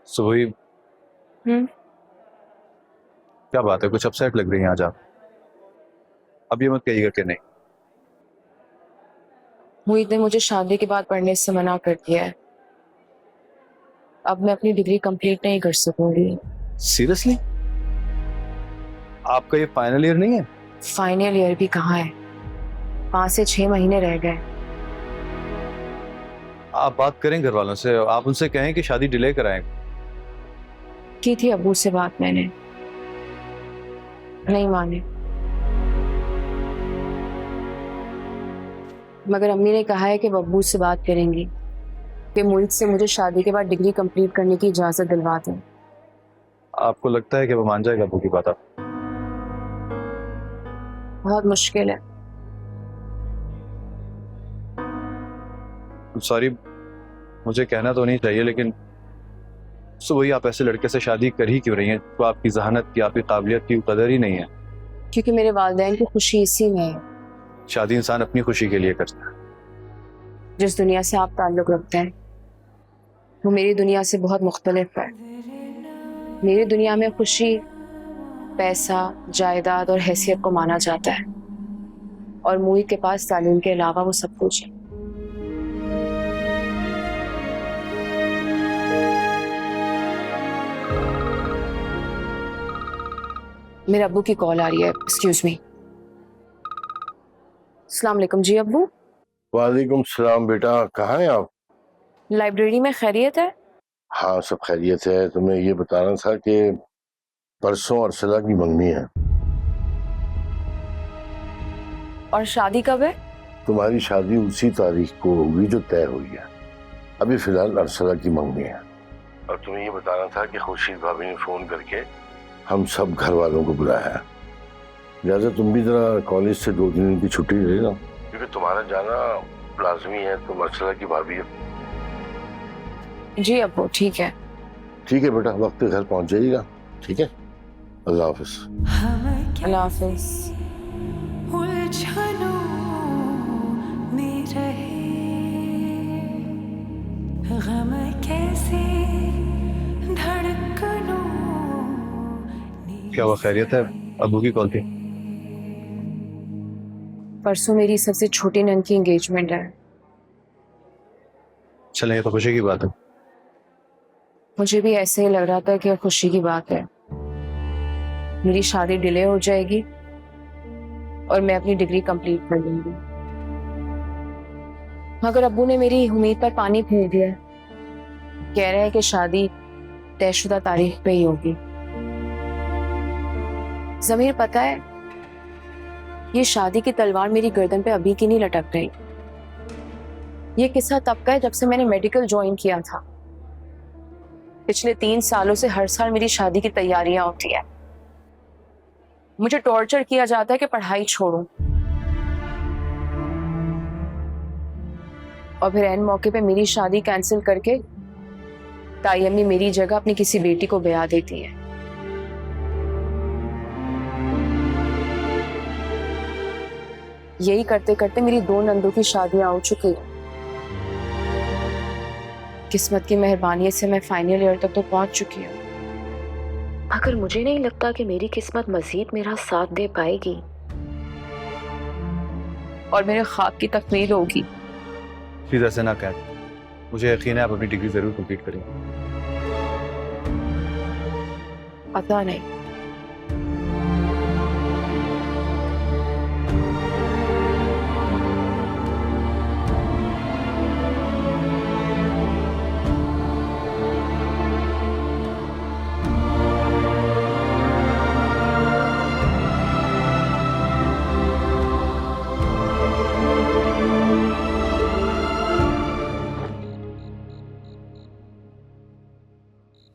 सुबह हम्म। क्या बात है, कुछ अपसेट लग रही है आज आप। अब ये मत कहिएगा कि नहीं। मोहित ने मुझे शादी के बाद पढ़ने से मना कर दिया है। अब मैं अपनी डिग्री कंप्लीट नहीं कर सकूंगी। सीरियसली? आपका ये फाइनल ईयर नहीं है? फाइनल ईयर भी कहाँ है, 5 से 6 महीने रह गए। आप बात करें घर वालों से, आप उनसे कहें कि शादी डिले कराएं। की थी अब्बू से बात मैंने, नहीं माने। मगर अम्मी ने कहा है कि वो अब्बू से बात करेंगी कि मोहित से मुझे शादी के बाद डिग्री कंप्लीट करने की इजाजत दिलवा दें। आपको लगता है कि वो मान जाएगा अब्बू की बात? आप बहुत मुश्किल है। सॉरी, मुझे कहना तो नहीं चाहिए, लेकिन वही आप ऐसे लड़के से शादी कर ही क्यों रही हैं? तो आपकी जहानत की, आपकी काबिलियत की कदर ही नहीं है। क्योंकि मेरे वालिदैन की खुशी इसी में है। शादी इंसान अपनी खुशी के लिए करता है। जिस दुनिया से आप ताल्लुक रखते हैं वो मेरी दुनिया से बहुत मुख्तलिफ है। मेरी दुनिया में खुशी पैसा, जायदाद और हैसियत को माना जाता है, और मोहित के पास तालीम के अलावा वो सब कुछ है। मेरे अब्बू की कॉल आ रही है। Excuse me. अस्सलाम वालेकुम। जी अब्बू। वालेकुम सलाम बेटा, कहाँ हैं आप? लाइब्रेरी में खैरियत है? हाँ सब खैरियत है। तो मैं ये बता रहा था कि परसों अर्सला की मंगनी है। और शादी कब है? तुम्हारी शादी उसी तारीख को होगी जो तय हुई है। अभी फिलहाल अर्सला की मंगनी है। और तुम्हें ये बताना था कि खुर्शीद भाभी ने फोन करके हम सब घर वालों को बुलाया है। लिहाजा तुम भी जरा कॉलेज से 2 दिन की छुट्टी ले लो, क्योंकि तुम्हारा जाना लाजमी है। तुम अर्सला की भाभी हो। जी अब्बू ठीक है। ठीक है बेटा, वक्त पे घर पहुंच जाइएगा। ठीक है, अल्लाह हाफिज। अल्लाह हाफिज। गम कैसे धड़कनों। क्या हुआ, खैरियत है? अब्बू की कॉल थी? परसों मेरी सबसे छोटी नन की एंगेजमेंट है। चलें, ये तो खुशी की बात है। मुझे भी ऐसे ही लग रहा था कि खुशी की बात है। मेरी शादी डिले हो जाएगी और मैं अपनी डिग्री कंप्लीट कर लूंगी। मगर अब्बू ने मेरी उम्मीद पर पानी फेर दिया। कह रहे हैं कि शादी तयशुदा तारीख पे ही होगी। ज़मीर, पता है ये शादी की तलवार मेरी गर्दन पे अभी की नहीं लटक रही। ये किस्सा तब का है जब से मैंने मेडिकल ज्वाइन किया था। पिछले 3 सालों से हर साल मेरी शादी की तैयारियां होती है। मुझे टॉर्चर किया जाता है कि पढ़ाई छोड़ूं, और फिर एन मौके पे मेरी शादी कैंसिल करके ताई अम्मी मेरी जगह अपनी किसी बेटी को ब्याह देती है। यही करते करते मेरी 2 नंदों की शादियां हो चुकी हैं। किस्मत की मेहरबानी से मैं फाइनल ईयर तक तो पहुंच चुकी हूँ, मगर मुझे नहीं लगता कि मेरी किस्मत मजीद मेरा साथ दे पाएगी और मेरे ख्वाब की तकमील होगी। प्लीज ऐसे ना कहें, मुझे यकीन है आप अपनी डिग्री जरूर कंप्लीट करेंगे। पता नहीं।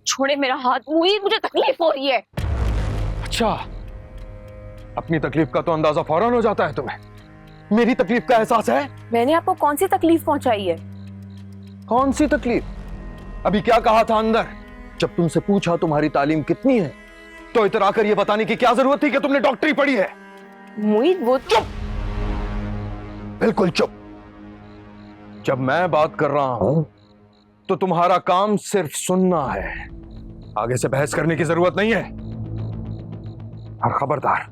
छोड़े मेरा हाथ मोहित, मुझे तकलीफ हो रही है। अच्छा, अपनी तकलीफ का तो अंदाजा फौरन हो जाता है तुम्हें। मेरी तकलीफ का एहसास है? मैंने आपको कौन सी तकलीफ पहुंचाई है? कौन सी तकलीफ? अभी क्या कहा था अंदर? जब तुमसे पूछा तुम्हारी तालीम कितनी है, तो इतरा कर ये बताने की क्या जरूरत थी कि तुमने डॉक्टरी पढ़ी है? मोहित वो चुप, बिल्कुल चुप। जब मैं बात कर रहा हूं तो तुम्हारा काम सिर्फ सुनना है, आगे से बहस करने की जरूरत नहीं है। और खबरदार,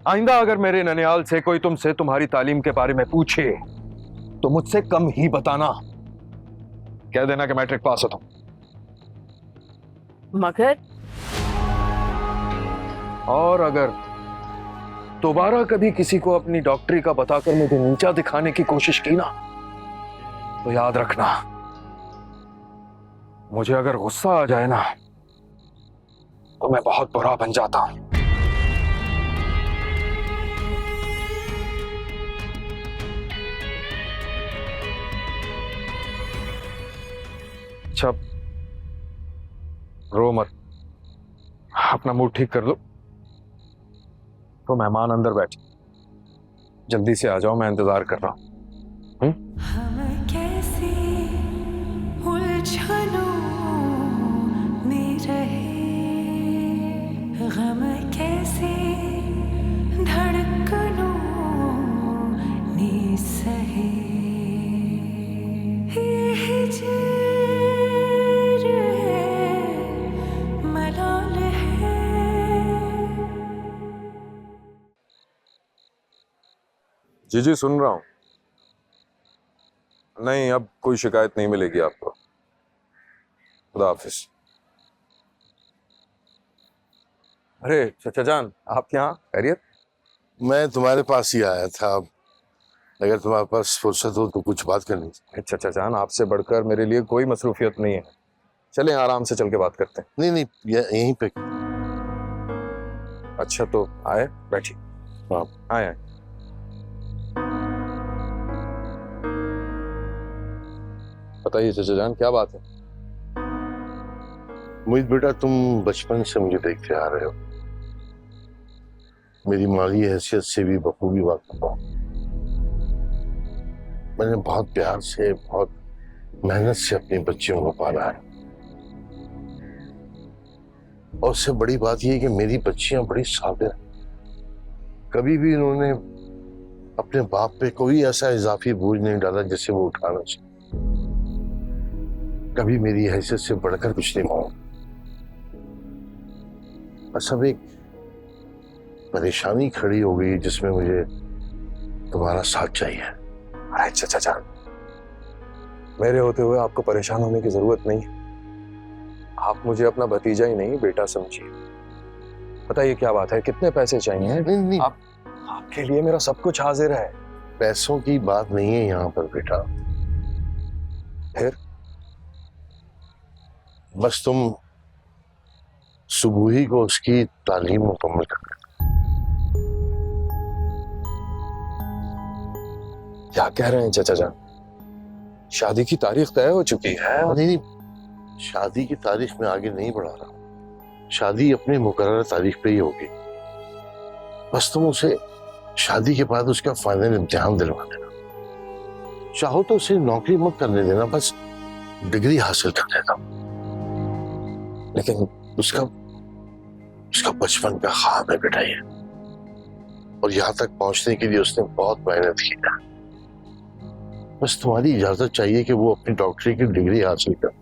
आइंदा अगर मेरे ननियाल से कोई तुमसे तुम्हारी तालीम के बारे में पूछे तो मुझसे कम ही बताना। कह देना कि मैट्रिक पास होता हूं। मगर और अगर दोबारा कभी किसी को अपनी डॉक्टरी का बताकर मुझे नीचा दिखाने की कोशिश की ना, तो याद रखना, मुझे अगर गुस्सा आ जाए ना तो मैं बहुत बुरा बन जाता हूं। अच्छा, रो मत, अपना मूड ठीक कर लो। तो मेहमान अंदर बैठे, जल्दी से आ जाओ, मैं इंतजार कर रहा हूं। हम कैसे उलझनों में रहे, गम कैसे धड़कनों ने सहे, ये हिजर है, मलाल है। जी सुन रहा हूं। नहीं, अब कोई शिकायत नहीं मिलेगी आपको। खुदा हाफिज। अरे चाचा जान, आप यहाँ? खैरियत? मैं तुम्हारे पास ही आया था। अगर तुम्हारे पास फुर्सत हो तो कुछ बात करनी थी। चाचा जान, आपसे बढ़कर मेरे लिए कोई मसरूफियत नहीं है। चलें आराम से चल के बात करते हैं। नहीं, यहीं पे। अच्छा तो आए, बैठिए। हाँ। आए। बताइए चाचा जान, क्या बात है? मोहित बेटा, तुम बचपन से मुझे देखते आ रहे हो। मेरी माली हैसियत से भी बखूबी वाकिफ हो। मैंने बहुत प्यार से, बहुत मेहनत से अपनी बच्चियों को पाला है। और उससे बड़ी बात यह है कि मेरी बच्चियां बड़ी साबिर हैं। कभी भी इन्होंने अपने बाप पे कोई ऐसा इजाफी बोझ नहीं डाला जिससे वो उठाना चाहिए। कभी मेरी हैसियत से बढ़कर कुछ नहीं मांगा। बस अब एक परेशानी खड़ी हो गई जिसमें मुझे तुम्हारा साथ चाहिए। अरे चाचा जान, मेरे होते हुए आपको परेशान होने की जरूरत नहीं है। आप मुझे अपना भतीजा ही नहीं, बेटा समझिए। बताइए क्या बात है, कितने पैसे चाहिए? नहीं, आपके लिए मेरा सब कुछ हाजिर है। पैसों की बात नहीं है यहाँ पर बेटा। फिर? बस तुम सुबुही को उसकी तालीम मुकम्मल कर। क्या कह रहे हैं चाचा जान? शादी की तारीख तय हो चुकी है? नहीं, शादी की तारीख में आगे नहीं बढ़ा रहा। शादी अपने मुकर्रर तारीख पे ही होगी। बस तुम उसे शादी के बाद उसका फाइनल इम्तिहान दिलवा देना। चाहो तो उसे नौकरी मत करने देना, बस डिग्री हासिल कर देना। लेकिन उसका बचपन का ख्वाब है बेटा ये, और यहाँ तक पहुंचने के लिए उसने बहुत मेहनत की है। बस तुम्हारी इजाजत चाहिए कि वो अपनी डॉक्टरी की डिग्री हासिल करे।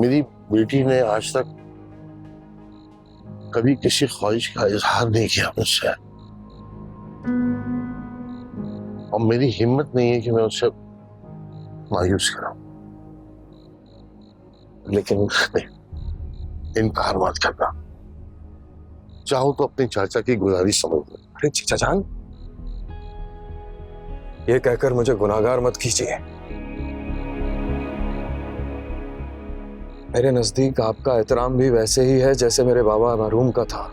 मेरी बेटी ने आज तक कभी किसी ख्वाहिश का इजहार नहीं किया मुझसे, और मेरी हिम्मत नहीं है कि मैं उससे मायूस कराऊं। लेकिन इनकार मत करना। चाहो तो अपने चाचा की गुजारिश समझ लो। अरे चाचा जान, ये कहकर मुझे गुनाहगार मत कीजिए। मेरे नजदीक आपका एहतराम भी वैसे ही है जैसे मेरे बाबा मरहूम का था।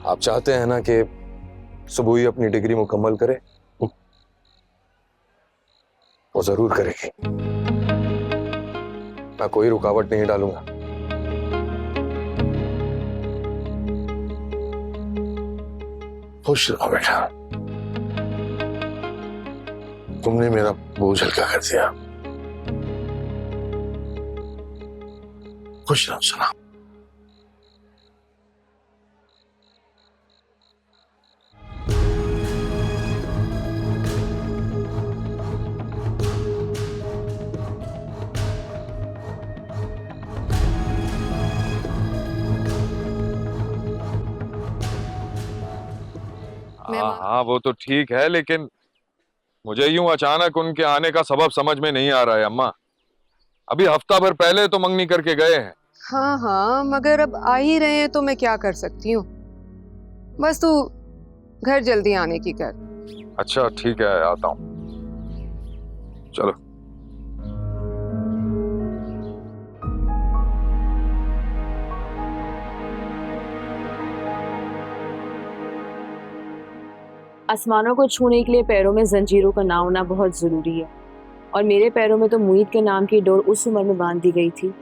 आप चाहते हैं ना कि सुबुही अपनी डिग्री मुकम्मल करे? वो जरूर करेगी। मैं कोई रुकावट नहीं डालूंगा। खुश रहो बेटा, तुमने मेरा बोझ हल्का कर दिया। खुश रहो सना। वो तो ठीक है, लेकिन मुझे यूं अचानक उनके आने का सबब समझ में नहीं आ रहा है अम्मा। अभी हफ्ता भर पहले तो मंगनी करके गए हैं। हाँ हाँ, मगर अब आ ही रहे हैं तो मैं क्या कर सकती हूँ। बस तू घर जल्दी आने की कर। अच्छा ठीक है, आता हूँ। चलो। आसमानों को छूने के लिए पैरों में जंजीरों का ना होना बहुत जरूरी है, और मेरे पैरों में तो मुईद के नाम की डोर उस उम्र में बांध दी गई थी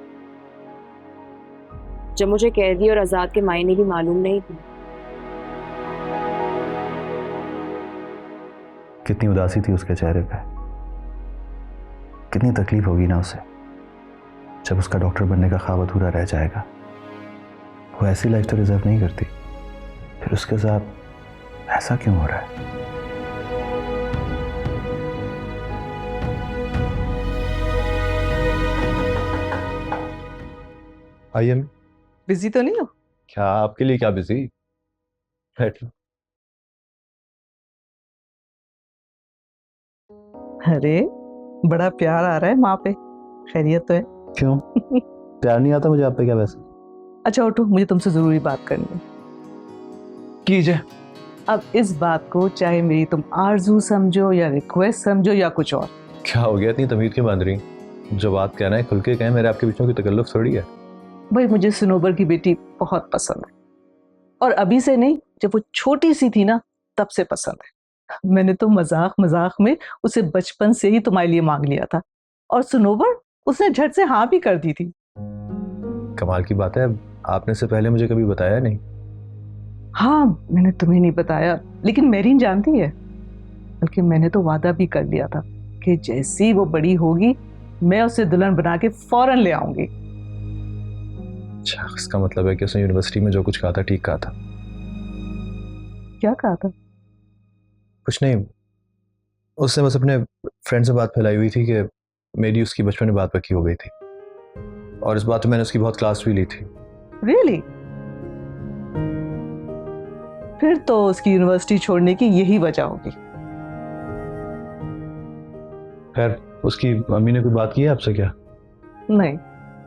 जब मुझे कैदी और आजाद के मायने भी मालूम नहीं थे। कितनी उदासी थी उसके चेहरे पे, कितनी तकलीफ होगी ना उसे जब उसका डॉक्टर बनने का ख्वाब अधूरा रह जाएगा। वो ऐसी लाइफ तो डिजर्व नहीं करती, फिर उसके साथ ऐसा क्यों हो रहा है? आइए। बिजी तो नहीं हो? क्या आपके लिए क्या बिजी? बैठ लो। अरे बड़ा प्यार आ रहा है माँ पे, खैरियत तो है? क्यों प्यार नहीं आता मुझे आप पे क्या वैसे? अच्छा उठो, मुझे तुमसे जरूरी बात करनी है। कीजिए। अब इस बात को चाहे मेरी तुम आरजू समझो या रिक्वेस्ट समझो या कुछ और। क्या हो गया, इतनी तमीज क्यों बांध रही? जो बात कहना है खुल के कहें, मेरे आपके बीचों की तकल्लुफ थोड़ी है। भाई मुझे सनोबर की बेटी बहुत पसंद है, और अभी से नहीं, जब वो छोटी सी थी ना तब से पसंद है। मैंने तो मजाक मजाक में उसे बचपन से ही तुम्हारे लिए मांग लिया था, और सनोबर उसने झट से हाँ भी कर दी थी। कमाल की बात है, आपने इससे पहले मुझे कभी बताया नहीं। हाँ मैंने तुम्हें नहीं बताया, लेकिन मेरीन जानती है। बल्कि मैंने तो वादा भी कर लिया था कि जैसी वो बड़ी होगी मैं उसे दुल्हन बना के फौरन ले आऊंगी। अच्छा, इसका मतलब है कि उसने यूनिवर्सिटी में जो कुछ कहा था ठीक कहा था। क्या कहा था? कुछ नहीं, उसने बस अपने फ्रेंड से बात फैलाई हुई थी कि मेरी उसकी बचपन में बात पक्की हो गई थी, और इस बात में मैंने उसकी बहुत क्लास भी ली थी। रियली? फिर तो उसकी यूनिवर्सिटी छोड़ने की यही वजह होगी। खैर, उसकी मम्मी ने कोई बात की है आपसे क्या? नहीं,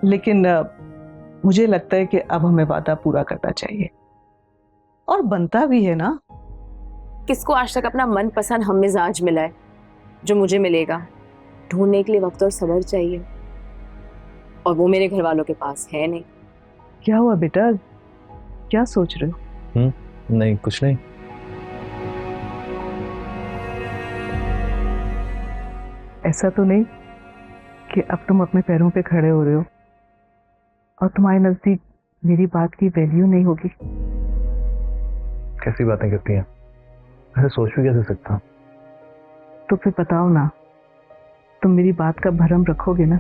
लेकिन मुझे लगता है कि अब हमें वादा पूरा करना चाहिए, और बनता भी है ना। किसको आज तक अपना मनपसंद हम मिजाज मिला है जो मुझे मिलेगा? ढूंढने के लिए वक्त और सब्र चाहिए, और वो मेरे घर वालों के पास है नहीं। क्या हुआ बेटा, क्या सोच रहे हो? नहीं, कुछ नहीं। ऐसा तो नहीं कि अब तुम अपने पैरों पे खड़े हो रहे हो और तुम्हारे नजदीक मेरी बात की वैल्यू नहीं होगी? कैसी बातें करती हैं? ऐसे सोच भी कैसे सकता हूँ? तो फिर बताओ ना, तुम मेरी बात का भरम रखोगे ना?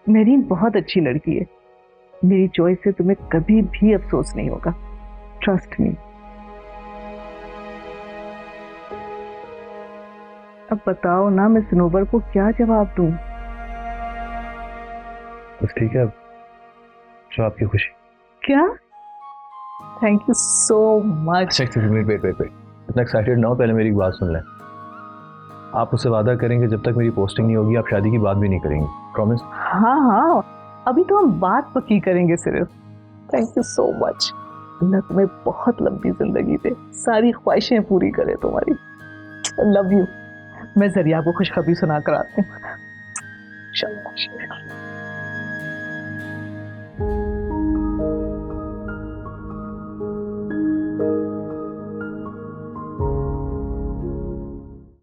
मेरी बहुत अच्छी लड़की है, मेरी चॉइस से तुम्हें कभी भी अफसोस नहीं होगा, ट्रस्ट मी। अब बताओ ना, मैं सनोबर को क्या जवाब दूं? बस ठीक है, जो आपकी खुशी। क्या? Thank you so much. Wait, इतना एक्साइटेड ना हो, पहले मेरी बात सुन लें। आप मुझसे वादा करेंगे जब तक मेरी पोस्टिंग नहीं होगी आप शादी की बात भी नहीं करेंगे? प्रॉमिस? हाँ हाँ, अभी तो हम बात पक्की करेंगे सिर्फ। Thank you so much. अल्लाह तुम्हें बहुत लंबी जिंदगी दे, सारी ख्वाहिशें पूरी करे तुम्हारी। Love you. मैं जरिया को खुशखबरी सुना कर आती हूँ। शाबाश।